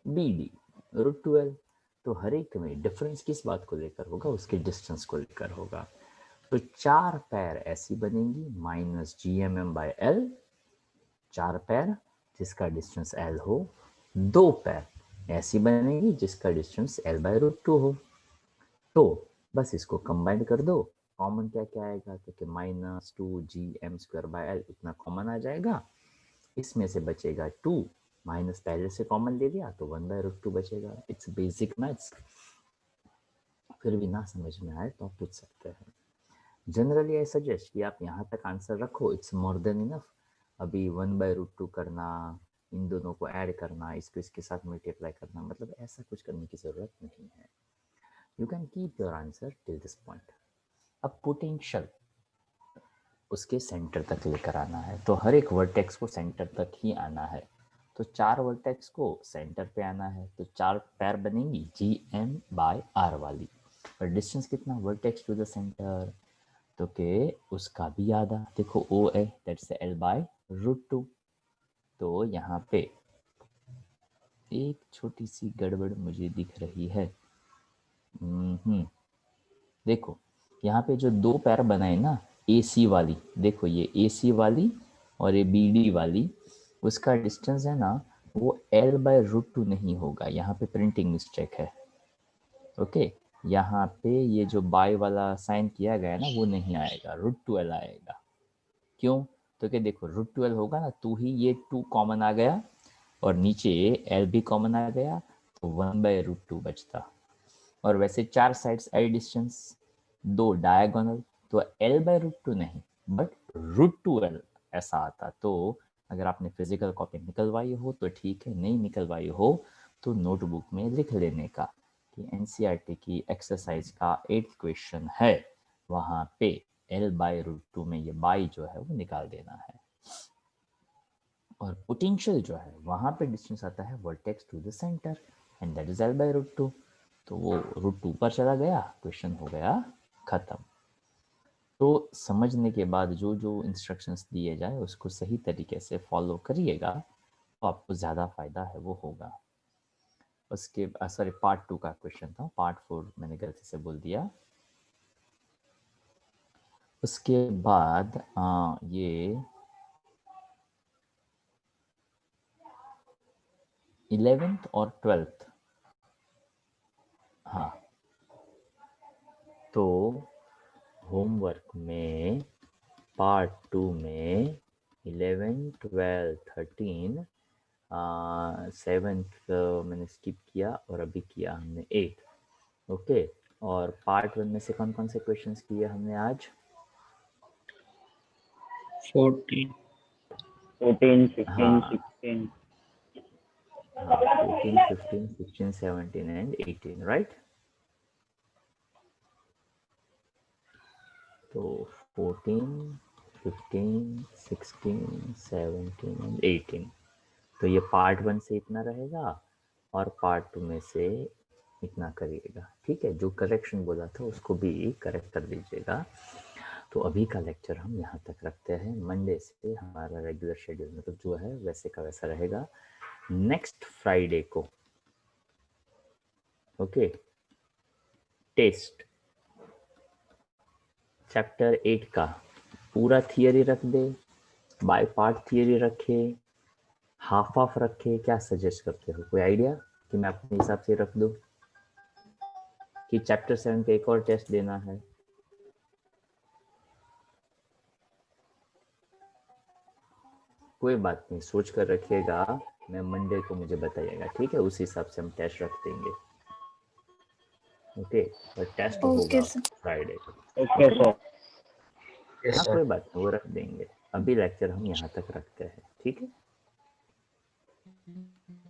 BD √12। तो हर एक में डिफरेंस किस बात को लेकर होगा, उसके डिस्टेंस को लेकर होगा। तो 4 पैर ऐसी बनेंगी -GMM/L, 4 पैर जिसका डिस्टेंस L हो, 2 पैर ऐसी बनेगी जिसका डिस्टेंस L/√2 हो। तो बस इसको कंबाइन कर दो, कॉमन क्या क्या आएगा, क्योंकि -2GM² इतना कॉमन आ जाएगा, इसमें से बचेगा 2, माइनस पहले से कॉमन ले लिया तो 1/√2 बचेगा। इट्स बेसिक मैथ्स, फिर भी ना समझ में आए तो आप पूछ सकते हैं। जनरली आई सजेस्ट कि आप यहाँ तक आंसर रखो, इट्स मोर देन इनफ। अभी 1/√2 करना, इन दोनों को ऐड करना, इसको इसके साथ मल्टीप्लाई करना, मतलब ऐसा कुछ करने की ज़रूरत नहीं है। You can keep your answer till this point. अब पोटेंशियल उसके सेंटर तक लेकर आना है, तो हर एक वर्टेक्स को सेंटर तक ही आना है। तो 4 वर्टेक्स को सेंटर पे आना है, तो 4 पैर बनेंगी GM/R वाली। और डिस्टेंस कितना वर्टेक्स टू द सेंटर, तो के उसका भी आधा, देखो O है, दैट्स L/√2। तो यहाँ पे एक छोटी सी गड़बड़ मुझे दिख रही है। देखो यहाँ पे जो 2 पैर बनाए ना AC वाली, देखो ये AC वाली और ये BD वाली, उसका डिस्टेंस है ना वो L/√2 नहीं होगा, यहाँ पे प्रिंटिंग मिस्टेक है। ओके, यहाँ पे ये जो बाय वाला साइन किया गया है ना वो नहीं आएगा, √12 आएगा। क्यों, तो क्या देखो √12 होगा ना, तो ही ये 2 कॉमन आ गया और नीचे L भी कॉमन आ गया, तो 1/√2 बचता। और वैसे 4 साइड्स आई डिस्टेंस, 2 डायगोनल, तो L/√2 नहीं बट √12 ऐसा आता। तो अगर आपने फिजिकल कॉपी निकलवाई हो तो ठीक है, नहीं निकलवाई हो तो नोटबुक में लिख लेने का कि NCERT की एक्सरसाइज का 8th क्वेश्चन है, वहाँ पे L/√2 में ये बाई जो है वो निकाल देना है। और पोटेंशियल जो है वहाँ पे डिस्टेंस आता है vertex to the centre and that is L/√2। तो वो √2 पर चला गया, क्वेश्चन हो गया खत्म। तो समझने के बाद जो जो इंस्ट्रक्शंस दिए जाए उसको सही तरीके से फॉलो करिएगा तो आपको ज़्यादा फायदा है वो होगा। उसके सॉरी पार्ट 2 का क्वेश्चन था, पार्ट 4 मैंने गलती से बोल दिया। उसके बाद ये 11th और 12th, हाँ तो होमवर्क में पार्ट 2 में 11, 12, 13, 7th मैंने स्किप किया और अभी किया हमने 8। ओके, और पार्ट 1 में से कौन कौन से क्वेश्चंस किए हमने आज? 14, 15, 16 14, 15, 16, 17 and 18, राइट? तो 14, 15, 16, 17 and 18, तो ये पार्ट 1 से इतना रहेगा और पार्ट 2 में से इतना करिएगा, ठीक है? जो करेक्शन बोला था उसको भी करेक्ट कर दीजिएगा। तो अभी का लेक्चर हम यहाँ तक रखते हैं। मंडे से हमारा रेगुलर शेड्यूल मतलब जो है वैसे का वैसा रहेगा। नेक्स्ट फ्राइडे को ओके टेस्ट चैप्टर 8 का पूरा थियरी रख दे, बाय पार्ट थियरी रखे, हाफ ऑफ रखे, क्या सजेस्ट करते हो? कोई आइडिया कि मैं अपने हिसाब से रख दूं कि चैप्टर 7 का एक और टेस्ट देना है? कोई बात नहीं, सोच कर रखिएगा, मैं मंडे को मुझे बताइएगा, ठीक है? उस हिसाब से हम टेस्ट रख देंगे। ओके, और टेस्ट होगा फ्राइडे को। Okay sir. हाँ कोई बात नहीं, वो रख देंगे। अभी लेक्चर हम यहाँ तक रखते हैं, ठीक है?